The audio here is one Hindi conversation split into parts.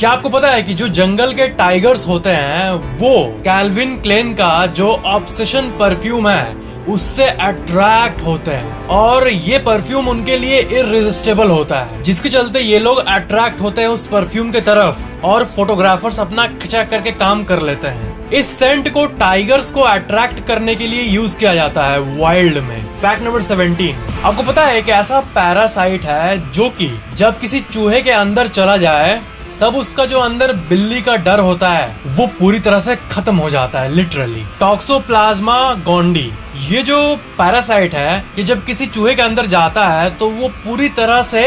क्या आपको पता है कि जो जंगल के टाइगर्स होते हैं वो कैल्विन क्लेन का जो ऑब्सेशन परफ्यूम है उससे अट्रैक्ट होते हैं और ये परफ्यूम उनके लिए इररेसिस्टिबल होता है, जिसके चलते ये लोग अट्रैक्ट होते हैं उस परफ्यूम के तरफ और फोटोग्राफर्स अपना खिंचा करके काम कर लेते हैं। इस सेंट को टाइगर्स को अट्रैक्ट करने के लिए यूज किया जाता है वाइल्ड में। फैक्ट नंबर 17, आपको पता है एक ऐसा पैरासाइट है जो कि जब किसी चूहे के अंदर चला जाए तब उसका जो अंदर बिल्ली का डर होता है वो पूरी तरह से खत्म हो जाता है, लिटरली। टॉक्सोप्लाज्मा गोंडी, ये जो पैरासाइट है ये जब किसी चूहे के अंदर जाता है तो वो पूरी तरह से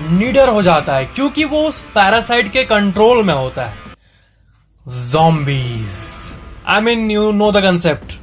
निडर हो जाता है क्योंकि वो उस पैरासाइट के कंट्रोल में होता है। Zombies, I mean you know the concept.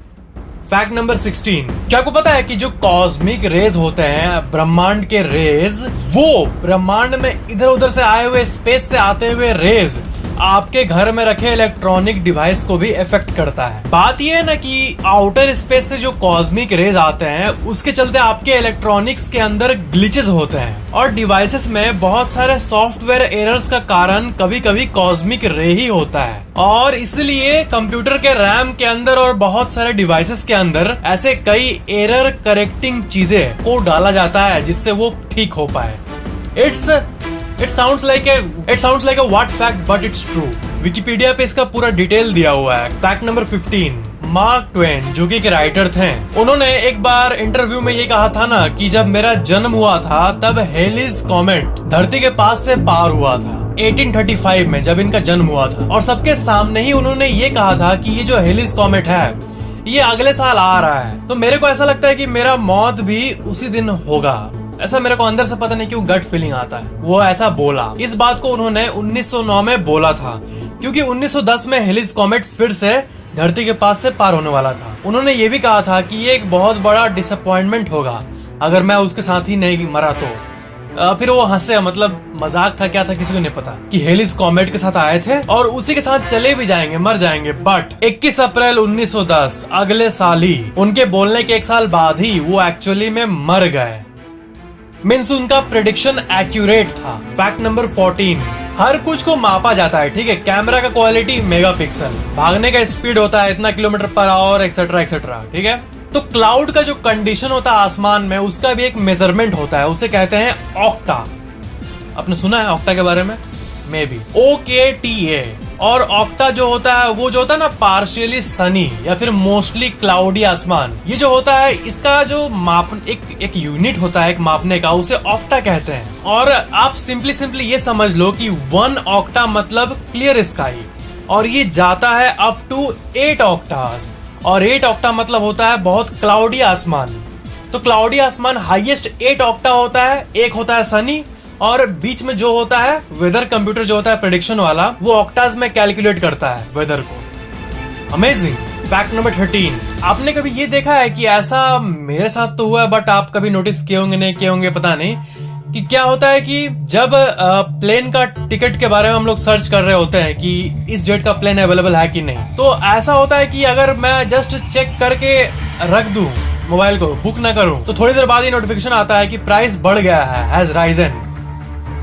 Fact number 16, क्या आपको पता है कि जो कॉस्मिक रेज होते हैं, ब्रह्मांड के रेज, वो ब्रह्मांड में इधर उधर से आए हुए स्पेस से आते हुए रेज आपके घर में रखे इलेक्ट्रॉनिक डिवाइस को भी इफेक्ट करता है। बात यह है ना कि आउटर स्पेस से जो कॉस्मिक रेज आते हैं उसके चलते आपके इलेक्ट्रॉनिक्स के अंदर ग्लिचेस होते हैं और डिवाइसेस में बहुत सारे सॉफ्टवेयर एरर्स का कारण कभी कभी कॉस्मिक रे ही होता है और इसलिए कंप्यूटर के रैम के अंदर और बहुत सारे डिवाइसेस के अंदर ऐसे कई एरर करेक्टिंग चीजें को डाला जाता है जिससे वो ठीक हो पाए। It sounds like a what fact but it's true। Wikipedia पे इसका पूरा डिटेल दिया हुआ है। फैक्ट नंबर 15, मार्क ट्वेन जो कि एक राइटर थे, उन्होंने एक बार इंटरव्यू में ये कहा था ना कि जब मेरा जन्म हुआ था तब हेलिस कॉमेट धरती के पास से पार हुआ था 1835 में जब इनका जन्म हुआ था और सबके सामने ही उन्होंने ये कहा था कि ये जो हेलिस कॉमेट है ये अगले साल आ रहा है। तो मेरे को ऐसा लगता है कि मेरा मौत भी उसी दिन होगा, ऐसा मेरे को अंदर से पता नहीं क्यों गट फीलिंग आता है। वो ऐसा बोला, इस बात को उन्होंने 1909 में बोला था क्योंकि 1910 में हेलिस कॉमेट फिर से धरती के पास से पार होने वाला था। उन्होंने ये भी कहा था कि ये एक बहुत बड़ा डिसअपॉइंटमेंट होगा अगर मैं उसके साथ ही नहीं मरा तो। फिर वो हंसे, मतलब मजाक था क्या था किसी को नहीं पता कि हेलिस कॉमेट के साथ आए थे और उसी के साथ चले भी जाएंगे, मर जाएंगे। बट 21 अप्रैल 1910 अगले साल ही, उनके बोलने के एक साल बाद ही वो एक्चुअली में मर गए। मीन्स उनका प्रेडिक्शन एक्यूरेट था। फैक्ट नंबर 14, हर कुछ को मापा जाता है, ठीक है। कैमरा का क्वालिटी मेगापिक्सल, भागने का स्पीड होता है इतना kilometre per hour, etcetera etcetera, ठीक है। तो क्लाउड का जो कंडीशन होता है आसमान में उसका भी एक मेजरमेंट होता है, उसे कहते हैं ऑक्टा। आपने सुना है ऑक्टा के बारे में? May be OKTA। और ऑक्टा जो होता है वो जो होता है ना पार्शियली सनी या फिर मोस्टली क्लाउडी आसमान, ये जो होता है इसका जो माप एक यूनिट होता है एक मापने का, उसे ऑक्टा कहते हैं। और आप सिंपली ये समझ लो कि 1 ऑक्टा मतलब क्लियर स्काई और ये जाता है अप टू 8 ऑक्टास और 8 ऑक्टा मतलब होता है बहुत क्लाउडी आसमान। तो क्लाउडी आसमान हाईएस्ट 8 ऑक्टा होता है, एक होता है सनी और बीच में जो होता है वेदर कंप्यूटर जो होता है प्रेडिक्शन वाला, वो ऑक्टाज में कैलकुलेट करता है वेदर को। अमेजिंग। फैक्ट नंबर 13, आपने कभी ये देखा है कि ऐसा मेरे साथ तो हुआ है बट आप कभी नोटिस किए होंगे नहीं किए होंगे पता नहीं, कि क्या होता है कि जब प्लेन का टिकट के बारे में हम लोग सर्च कर रहे होते हैं कि इस डेट का प्लेन अवेलेबल है कि नहीं, तो ऐसा होता है कि अगर मैं जस्ट चेक करके रख दूं मोबाइल को, बुक ना करूं, तो थोड़ी देर बाद ही नोटिफिकेशन आता है कि प्राइस बढ़ गया है, हैज राइजन।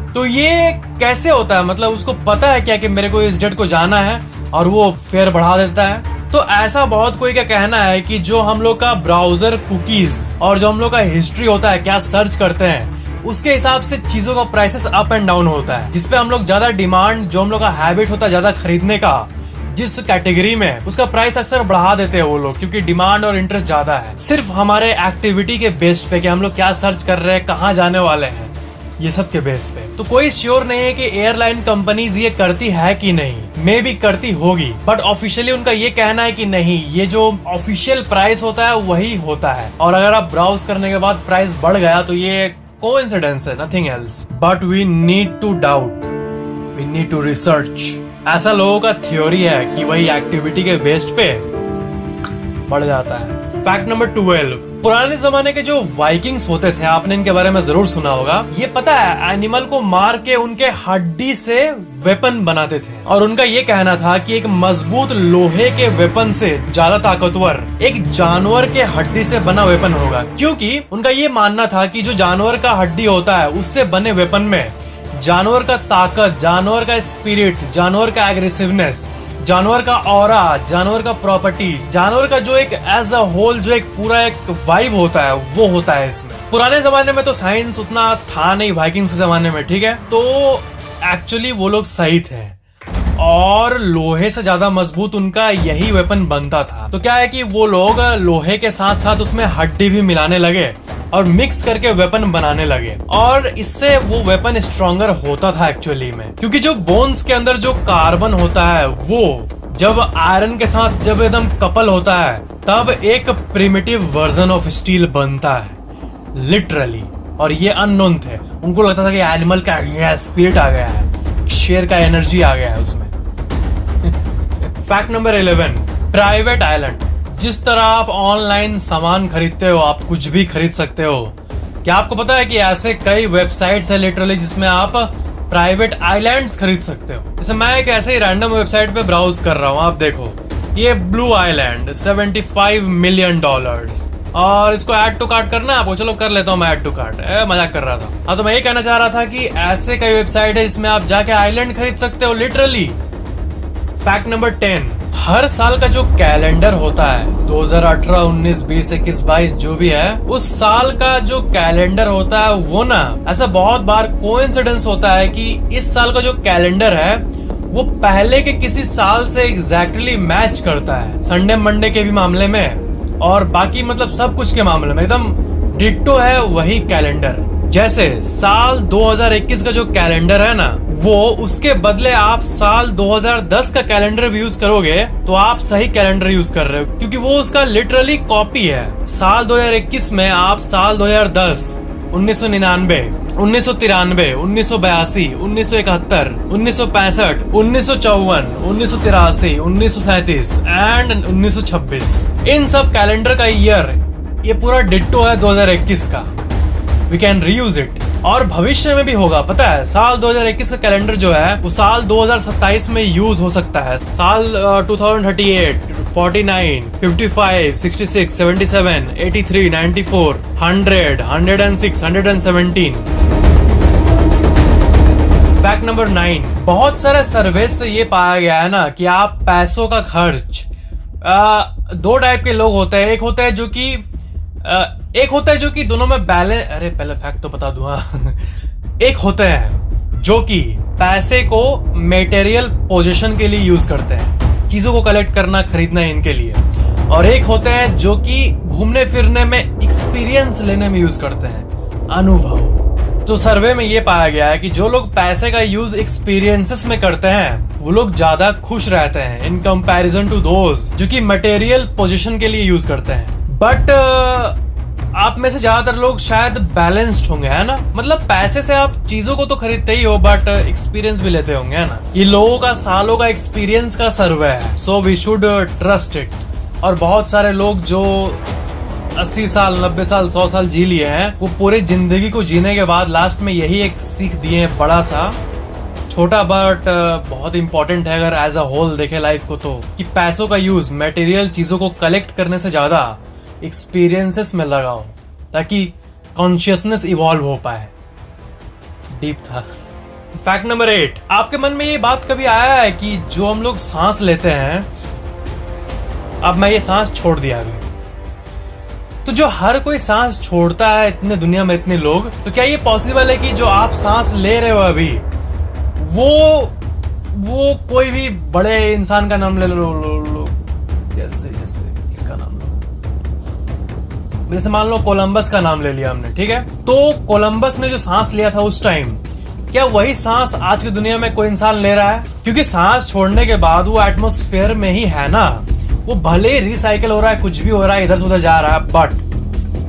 तो ये कैसे होता है? मतलब उसको पता है क्या कि मेरे को इस डेट को जाना है और वो फेयर बढ़ा देता है। तो ऐसा बहुत कोई का कहना है कि जो हम लोग का ब्राउजर कुकीज और जो हम लोग का हिस्ट्री होता है, क्या सर्च करते हैं, उसके हिसाब से चीजों का प्राइसेस अप एंड डाउन होता है, जिसपे हम लोग ज्यादा डिमांड, जो हम लोग का हैबिट होता है ज्यादा खरीदने का जिस कैटेगरी में, उसका प्राइस अक्सर बढ़ा देते हैं वो लोग क्योंकि डिमांड और इंटरेस्ट ज्यादा है। सिर्फ हमारे एक्टिविटी के बेस्ड पे कि हम लोग क्या सर्च कर रहे हैं, कहाँ जाने वाले हैं, ये सब के बेस पे। तो कोई श्योर नहीं है कि एयरलाइन कंपनीज ये करती है कि नहीं, मे भी करती होगी बट ऑफिशियली उनका ये कहना है कि नहीं, ये जो ऑफिशियल प्राइस होता है वही होता है। और अगर आप ब्राउज करने के बाद प्राइस बढ़ गया तो ये कोइंसिडेंस है, nothing else. But we need to doubt, we need to research. ऐसा लोगों का थ्योरी है कि वही एक्टिविटी के बेस्ड पे बढ़ जाता है। फैक्ट नंबर 12, पुराने जमाने के जो वाइकिंग्स होते थे, आपने इनके बारे में जरूर सुना होगा। ये पता है एनिमल को मार के उनके हड्डी से वेपन बनाते थे और उनका ये कहना था कि एक मजबूत लोहे के वेपन से ज्यादा ताकतवर एक जानवर के हड्डी से बना वेपन होगा, क्योंकि उनका ये मानना था कि जो जानवर का हड्डी होता है उससे बने वेपन में जानवर का ताकत, जानवर का स्पिरिट, जानवर का एग्रेसिवनेस, जानवर का ऑरा, जानवर का प्रॉपर्टी, जानवर का जो एक एज अ होल जो एक पूरा एक वाइब होता है वो होता है इसमें। पुराने जमाने में तो साइंस उतना था नहीं, वाइकिंग्स के जमाने में, ठीक है, तो एक्चुअली वो लोग सही थे और लोहे से ज्यादा मजबूत उनका यही वेपन बनता था। तो क्या है कि वो लोग लोहे के साथ साथ उसमें हड्डी भी मिलाने लगे और मिक्स करके वेपन बनाने लगे और इससे वो वेपन स्ट्रॉन्गर होता था एक्चुअली में, क्योंकि जो बोन्स के अंदर जो कार्बन होता है वो जब आयरन के साथ जब एकदम कपल होता है तब एक प्रिमिटिव वर्जन ऑफ स्टील बनता है लिटरली। और ये अननोन थे, उनको लगता था कि एनिमल का स्पिरिट आ गया है, शेर का एनर्जी आ गया है उसमें। Fact number 11, private island. जिस तरह आप ऑनलाइन सामान खरीदते हो, आप कुछ भी खरीद सकते हो, क्या आपको पता है कि ऐसे कई वेबसाइट्स है लिटरली जिसमें आप प्राइवेट आइलैंड्स खरीद सकते हो। जैसे मैं एक ऐसे ही रैंडम वेबसाइट पे ब्राउज कर रहा हूँ, आप देखो ये ब्लू आइलैंड $75 मिलियन, और इसको ऐड टू कार्ट करना है आपको, चलो कर लेता हूँ मैं ऐड टू कार्ट, मजाक कर रहा था। हाँ, तो मैं ये कहना चाह रहा था कि ऐसे कई वेबसाइट है जिसमें आप जाके आइलैंड खरीद सकते हो लिटरली। फैक्ट नंबर 10, हर साल का जो कैलेंडर होता है 2018, 19, 20, 21, 22 जो भी है, उस साल का जो कैलेंडर होता है वो ना ऐसा बहुत बार कोइंसिडेंस होता है कि इस साल का जो कैलेंडर है वो पहले के किसी साल से एग्जैक्टली मैच करता है, संडे मंडे के भी मामले में और बाकी मतलब सब कुछ के मामले में एकदम डिट्टो है वही कैलेंडर। जैसे साल 2021 का जो कैलेंडर है ना, वो उसके बदले आप साल 2010 का कैलेंडर भी यूज करोगे तो आप सही कैलेंडर यूज कर रहे हो, क्योंकि वो उसका लिटरली कॉपी है। साल 2021 में आप साल 2010, 1999, 1993, 1982, 1971, 1965, 1954, 1983, 1937 एंड 1926, इन सब कैलेंडर का ईयर ये पूरा डिट्टो है 2021 का। वी कैन रीयूज इट और भविष्य में भी होगा, पता है। साल 2021 का कैलेंडर जो है वो साल 2027 में यूज हो सकता है, साल 2038, 49, 55, 66, 77, 83, 94, 100, 106, 117। फैक्ट नंबर 9, बहुत सारे सर्वे से ये पाया गया है ना कि आप पैसों का खर्च, दो टाइप के लोग होते हैं। एक होता है जो कि दोनों में बैलेंस, अरे पहले फैक्ट तो बता दूं। एक होते हैं जो कि पैसे को मेटेरियल पोजीशन के लिए यूज करते हैं, चीजों को कलेक्ट करना, खरीदना इनके लिए, और एक होते हैं जो कि घूमने फिरने में, एक्सपीरियंस लेने में यूज करते हैं, अनुभव। तो सर्वे में ये पाया गया है कि जो लोग पैसे का यूज एक्सपीरियंसेस में करते हैं वो लोग ज्यादा खुश रहते हैं इन कंपैरिजन टू दोज जो कि मटेरियल पोजीशन के लिए यूज करते हैं। बट आप में से ज्यादातर लोग शायद बैलेंस्ड होंगे, है ना, मतलब पैसे से आप चीजों को तो खरीदते ही हो बट एक्सपीरियंस भी लेते होंगे, है ना। ये लोगों का सालों का एक्सपीरियंस का सर्वे है, so we should trust it. और बहुत सारे लोग जो 80 साल, 90 साल, 100 साल जी लिए हैं, वो पूरी जिंदगी को जीने के बाद लास्ट में यही एक सीख दिए हैं, बड़ा सा, छोटा बट बहुत इंपॉर्टेंट है अगर एज अ होल देखे लाइफ को, तो कि पैसों का यूज मटेरियल चीजों को कलेक्ट करने से ज्यादा एक्सपीरियंसेस में लगाओ ताकि कॉन्शियसनेस इवॉल्व हो पाए। डीप था। फैक्ट नंबर 8, आपके मन में ये बात कभी आया है कि जो हम लोग सांस लेते हैं, अब मैं ये सांस छोड़ दिया अभी, तो जो हर कोई सांस छोड़ता है इतने दुनिया में इतने लोग, तो क्या ये पॉसिबल है कि जो आप सांस ले रहे हो अभी वो कोई भी बड़े इंसान का नाम ले लो, जैसे किसका नाम लो, जैसे मान लो कोलंबस का नाम ले लिया हमने, ठीक है, तो कोलंबस ने जो सांस लिया था उस टाइम, क्या वही सांस आज की दुनिया में कोई इंसान ले रहा है? क्योंकि सांस छोड़ने के बाद वो एटमॉस्फेयर में ही है ना, वो भले रिसाइकिल हो रहा है, कुछ भी हो रहा है, इधर से उधर जा रहा है, बट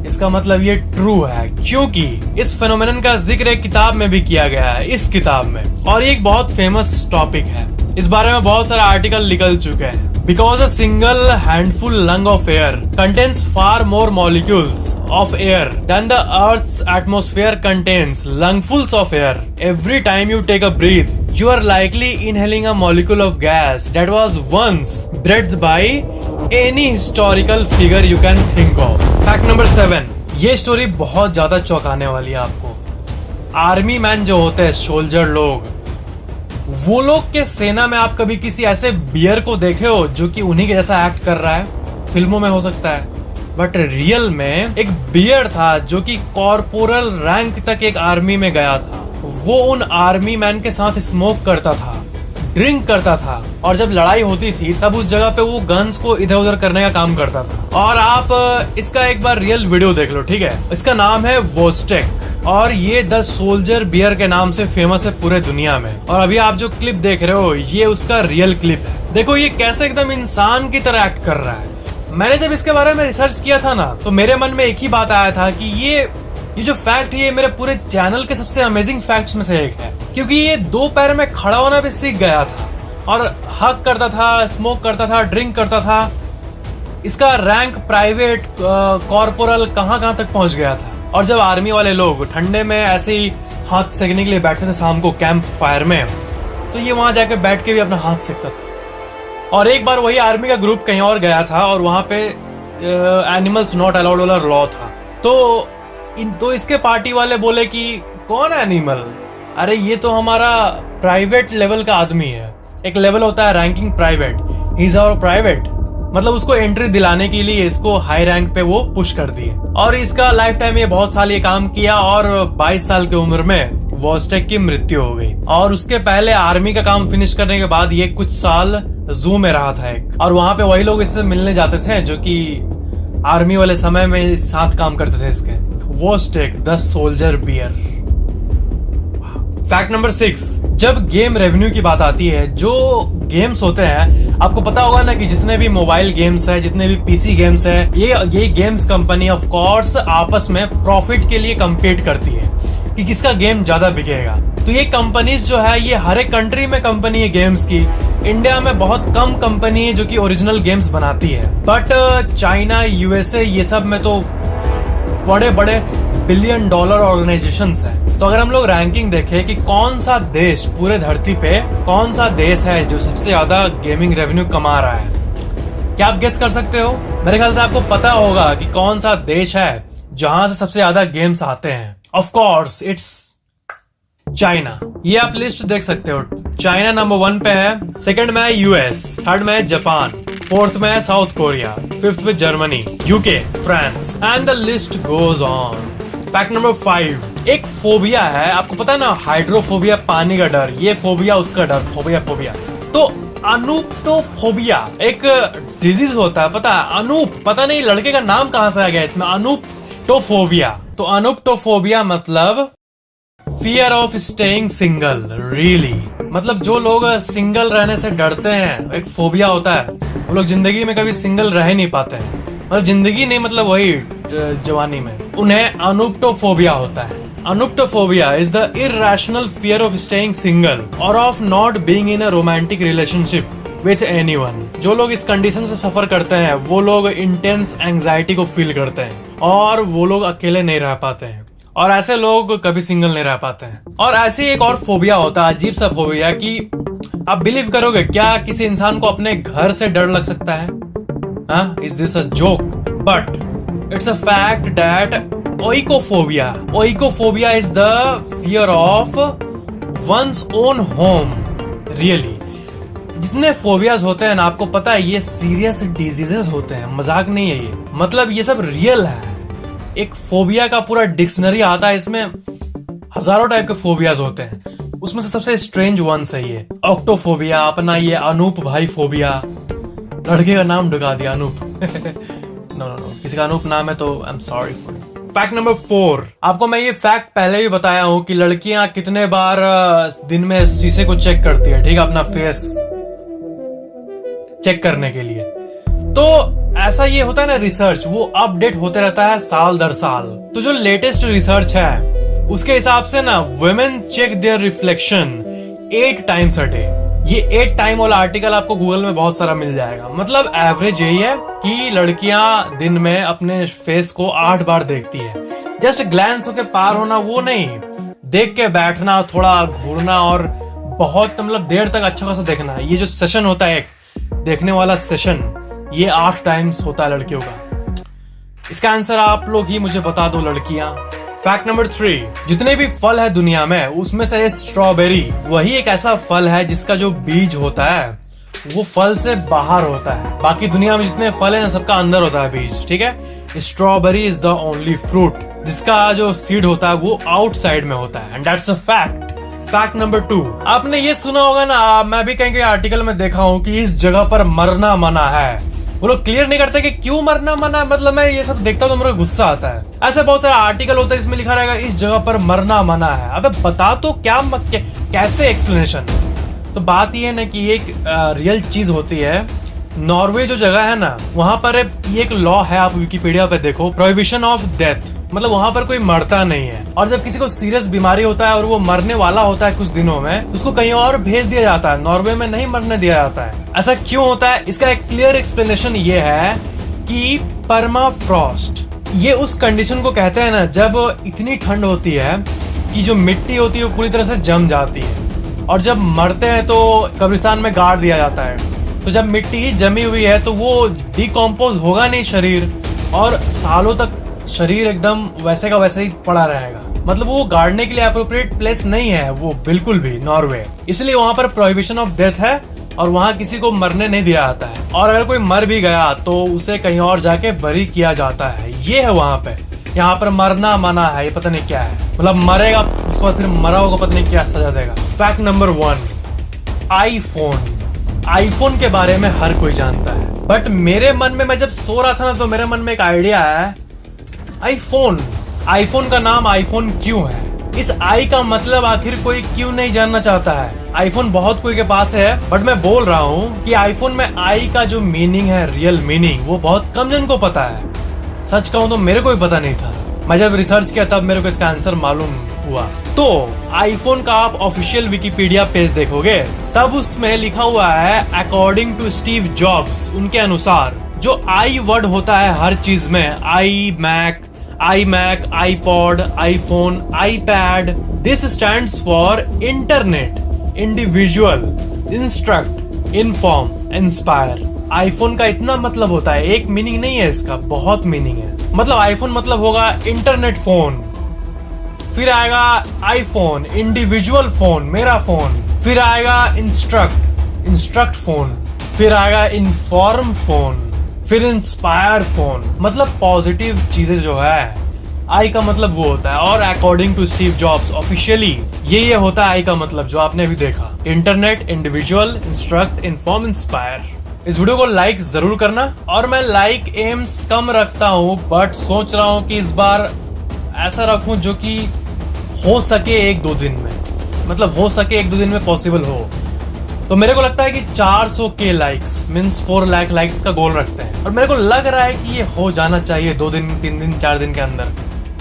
इसका मतलब ये ट्रू है क्योंकि इस फेनोमेनन का जिक्र एक किताब में भी किया गया है, इस किताब में, और ये एक बहुत फेमस टॉपिक है, इस बारे में बहुत सारे आर्टिकल निकल चुके हैं। Because a single handful lung of air contains far more molecules of air than the Earth's atmosphere contains lungfuls of air. Every time you take a breath, you are likely inhaling a molecule of gas that was once breathed by any historical figure you can think of. Fact number 7. ये स्टोरी बहुत ज्यादा चौंकाने वाली है आपको। आर्मी मैन जो होते हैं, सोल्जर लोग, वो लोग के सेना में आप कभी किसी ऐसे बियर को देखे हो जो कि उन्हीं के जैसा एक्ट कर रहा है? फिल्मों में हो सकता है, बट रियल में एक बियर था जो कि कॉर्पोरल रैंक तक एक आर्मी में गया था। वो उन आर्मी मैन के साथ स्मोक करता था, ड्रिंक करता था, और जब लड़ाई होती थी तब उस जगह पे वो गन्स को इधर उधर करने का काम करता था। और आप इसका एक बार रियल वीडियो देख लो, ठीक है? इसका नाम है वोस्टेक, और ये द सोल्जर बियर के नाम से फेमस है पूरे दुनिया में। और अभी आप जो क्लिप देख रहे हो, ये उसका रियल क्लिप है। देखो ये कैसे एकदम इंसान की तरह एक्ट कर रहा है। मैंने जब इसके बारे में रिसर्च किया था ना, तो मेरे मन में एक ही बात आया था कि ये जो फैक्ट है, ये मेरे पूरे चैनल के सबसे अमेजिंग फैक्ट्स में से एक है, क्योंकि ये 2 पैर में खड़ा होना भी सीख गया था, और हक करता था, स्मोक करता था, ड्रिंक करता था। इसका रैंक प्राइवेट, कॉर्पोरल कहां तक पहुंच गया था। और जब आर्मी वाले लोग ठंडे में ऐसे ही हाथ सेकने के लिए बैठते थे शाम को कैंप फायर में, तो ये वहां जाके बैठ के भी अपना हाथ सेकता था। और एक बार वही आर्मी का ग्रुप कहीं और गया था, और वहां पे एनिमल्स नॉट अलाउड वाला लॉ था। तो इसके पार्टी वाले बोले कि कौन एनिमल? अरे ये तो हमारा प्राइवेट लेवल का आदमी है। एक लेवल होता है ranking private, he is our private. मतलब उसको एंट्री दिलाने के लिए इसको हाई रैंक पे वो पुश कर दिए। और इसका लाइफ टाइम ये बहुत साल ये काम किया, और 22 साल की उम्र में वोस्टेक की मृत्यु हो गई। और उसके पहले आर्मी का काम फिनिश करने के बाद ये कुछ साल जू में रहा था एक, और वहां पे वही लोग इससे मिलने जाते थे जो कि आर्मी वाले समय में साथ काम करते थे इसके। Wojtek the soldier bear. Fact number 6, जब गेम रेवेन्यू की बात आती है, जो गेम्स होते हैं, आपको पता होगा ना कि जितने भी मोबाइल गेम्स है, जितने भी पीसी गेम्स है, ये गेम्स कंपनी ऑफ कोर्स आपस में प्रॉफिट के लिए कम्पीट करती है कि किसका गेम ज्यादा बिकेगा। तो ये कंपनीज जो है, ये हर एक कंट्री में कंपनी है गेम्स की। इंडिया में बहुत कम कंपनी है जो कि ओरिजिनल गेम्स बनाती है, बट चाइना, यूएसए, ये सब में तो बड़े बड़े $billion ऑर्गेनाइजेशंस हैं। तो अगर हम लोग रैंकिंग देखें कि कौन सा देश पूरे धरती पे, कौन सा देश है जो सबसे ज्यादा गेमिंग रेवेन्यू कमा रहा है, क्या आप गेस कर सकते हो? मेरे ख्याल से आपको पता होगा कि कौन सा देश है जहां से सबसे ज्यादा गेम्स आते हैं। Of course it's China. ये आप लिस्ट देख सकते हो। चाइना नंबर 1 पे है, सेकंड में है यूएस, थर्ड में है जापान, फोर्थ में है साउथ कोरिया, फिफ्थ में Germany, UK, France, and the list goes on. Fact number 5, एक फोबिया है, आपको पता है ना, हाइड्रोफोबिया, पानी का डर, ये फोबिया उसका डर, फोबिया। तो अनूप्टोफोबिया एक डिजीज होता है, पता है? अनूप, पता नहीं लड़के का नाम कहां से आ गया इसमें, अनूप्टोफोबिया। तो अनूप्टोफोबिया मतलब fear of staying single, really. मतलब जो लोग सिंगल रहने से डरते हैं, एक फोबिया होता है, वो लोग जिंदगी में कभी सिंगल रह नहीं पाते हैं। मतलब जिंदगी नहीं, मतलब वही जवानी में, उन्हें अनूप्टोफोबिया होता है। Anuptaphobia is the irrational fear of staying single और of not being in a romantic relationship with anyone. जो लोग इस कंडीशन से सफर करते हैं, वो लोग इंटेंस एंजाइटी को फील करते हैं, और वो लोग अकेले नहीं रह पाते हैं, और ऐसे लोग कभी सिंगल नहीं रह पाते हैं। और ऐसे एक और फोबिया होता है, अजीब सा फोबिया, कि आप बिलीव करोगे क्या किसी इंसान को अपने घर से डर लग सकता है? Is this a joke? But it's a fact that oikophobia is the fear of one's own home. Really, जितने फोबियाज होते हैं ना, आपको पता है ये सीरियस डिजीजेस होते हैं, मजाक नहीं है ये। मतलब ये सब रियल है। एक फोबिया का पूरा डिक्शनरी आता है, इसमें हजारों टाइप के फोबियाज होते हैं, उसमें से सबसे स्ट्रेंज वन सही है ऑक्टोफोबिया। अपना ये अनूप भाई फोबिया, लड़के का नाम ढुका दिया अनूप। नो, किसी का अनूप नाम है तो I am sorry for it. Fact number 4, आपको मैं ये फैक्ट पहले भी बताया हूं कि लड़कियां कितने बार दिन में शीशे को चेक करती है, ठीक है, अपना फेस चेक करने के लिए। तो ऐसा ये होता है ना, रिसर्च वो अपडेट होते रहता है साल दर साल। तो जो लेटेस्ट रिसर्च है उसके हिसाब से ना, women check their reflection 8 times a day. ये 8 टाइम वाला आर्टिकल आपको गूगल में बहुत सारा मिल जाएगा। मतलब एवरेज यही है कि लड़कियां दिन में अपने फेस को 8 बार देखती है। जस्ट ग्लैंस होके पार होना वो नहीं, देख के बैठना, थोड़ा घूरना, और बहुत मतलब देर तक अच्छा खासा देखना। ये जो सेशन होता है, एक देखने वाला सेशन, ये 8 टाइम्स होता है लड़कियों का। इसका आंसर आप लोग ही मुझे बता दो लड़कियां। फैक्ट नंबर 3, जितने भी फल है दुनिया में उसमें से स्ट्रॉबेरी वही एक ऐसा फल है जिसका जो बीज होता है वो फल से बाहर होता है। बाकी दुनिया में जितने फल है ना सबका अंदर होता है बीज, ठीक है। Strawberry is the only fruit जिसका जो सीड होता है वो आउटसाइड में होता है, and that's a fact. Fact number 2, आपने ये सुना होगा ना, मैं भी कहीं आर्टिकल में देखा हूँ कि इस जगह पर मरना मना है। वो लोग क्लियर नहीं करते कि क्यों मरना मना है। मतलब मैं ये सब देखता हूँ तो मेरे को गुस्सा आता है। ऐसे बहुत सारे आर्टिकल होते हैं इसमें लिखा रहेगा इस जगह पर मरना मना है। अबे बता तो क्या कैसे एक्सप्लेनेशन। तो बात ये है ना कि एक रियल चीज होती है। नॉर्वे जो जगह है ना वहां पर एक लॉ है, आप विकिपीडिया पे देखो, प्रोहिबिशन ऑफ डेथ। मतलब वहां पर कोई मरता नहीं है, और जब किसी को सीरियस बीमारी होता है और वो मरने वाला होता है कुछ दिनों में, तो उसको कहीं और भेज दिया जाता है, नॉर्वे में नहीं मरने दिया जाता है। ऐसा क्यों होता है? इसका एक क्लियर एक्सप्लेनेशन ये है कि परमाफ्रॉस्ट, ये उस कंडीशन को कहते हैं ना जब इतनी ठंड होती है कि जो मिट्टी होती है वो पूरी तरह से जम जाती है, और जब मरते हैं तो कब्रिस्तान में गाड़ दिया जाता है। तो जब मिट्टी ही जमी हुई है तो वो डिकम्पोज होगा नहीं शरीर, और सालों तक शरीर एकदम वैसे का वैसे ही पड़ा रहेगा। मतलब वो गाड़ने के लिए अप्रोप्रिएट प्लेस नहीं है वो बिल्कुल भी, नॉर्वे। इसलिए वहां पर प्रोहिबिशन ऑफ डेथ है और वहां किसी को मरने नहीं दिया जाता है, और अगर कोई मर भी गया तो उसे कहीं और जाके बरी किया जाता है। ये है वहां पे। यहाँ पर मरना मना है, ये पता नहीं क्या है। मतलब मरेगा उसके बाद फिर मरा होगा पता नहीं क्या सजा देगा। फैक्ट नंबर 1, आईफोन के बारे में हर कोई जानता है, बट मेरे मन में, मैं जब सो रहा था ना तो मेरे मन में एक आइडिया है। आईफोन का नाम आईफोन क्यों है? इस आई का मतलब आखिर कोई क्यों नहीं जानना चाहता है? आईफोन बहुत कोई के पास है, बट मैं बोल रहा हूँ कि आईफोन में आई का जो मीनिंग है, रियल मीनिंग, वो बहुत कम जन को पता है। सच कहूँ तो मेरे को भी पता नहीं था। मैं जब रिसर्च किया तब मेरे को इसका आंसर मालूम हुआ। तो आईफोन का आप ऑफिशियल विकिपीडिया पेज देखोगे तब उसमें लिखा हुआ है अकॉर्डिंग टू स्टीव जॉब्स, उनके अनुसार जो आई वर्ड होता है हर चीज में, iMac, iPod, iPhone, iPad, this stands for internet, individual, instruct, inform, inspire. IPhone का इतना मतलब होता है, एक मीनिंग नहीं है इसका, बहुत मीनिंग है। मतलब आईफोन मतलब होगा इंटरनेट फोन, फिर आएगा आईफोन, इंडिविजुअल फोन, मेरा फोन, फिर आएगा इंस्ट्रक्ट फोन, फिर आएगा इन्फॉर्म फोन, फिर इंस्पायर फोन। मतलब पॉजिटिव चीजें जो है आई का मतलब वो होता है। और according to Steve Jobs officially ये होता है आई का मतलब जो आपने अभी देखा, internet, individual, instruct, inform, inspire. इस वीडियो को लाइक जरूर करना, और मैं लाइक एम्स कम रखता हूँ बट सोच रहा हूँ कि इस बार ऐसा रखूं जो कि हो सके 1-2 दिन में, मतलब हो सके 1-2 दिन में पॉसिबल हो। तो मेरे को लगता है कि 400 के लाइक्स मीन्स 4 लाख लाइक्स का गोल रखते हैं, और मेरे को लग रहा है कि ये हो जाना चाहिए 2 दिन, 3 दिन, 4 दिन के अंदर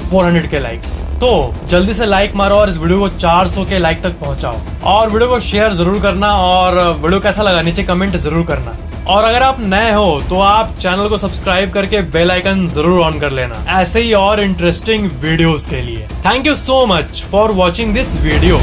400 के लाइक्स। तो जल्दी से लाइक मारो और इस वीडियो को 400 के लाइक तक पहुंचाओ, और वीडियो को शेयर जरूर करना, और वीडियो कैसा लगा नीचे कमेंट जरूर करना। और अगर आप नए हो तो आप चैनल को सब्सक्राइब करके बेल आइकन जरूर ऑन कर लेना, ऐसे ही और इंटरेस्टिंग वीडियोस के लिए। Thank you so much for watching this video.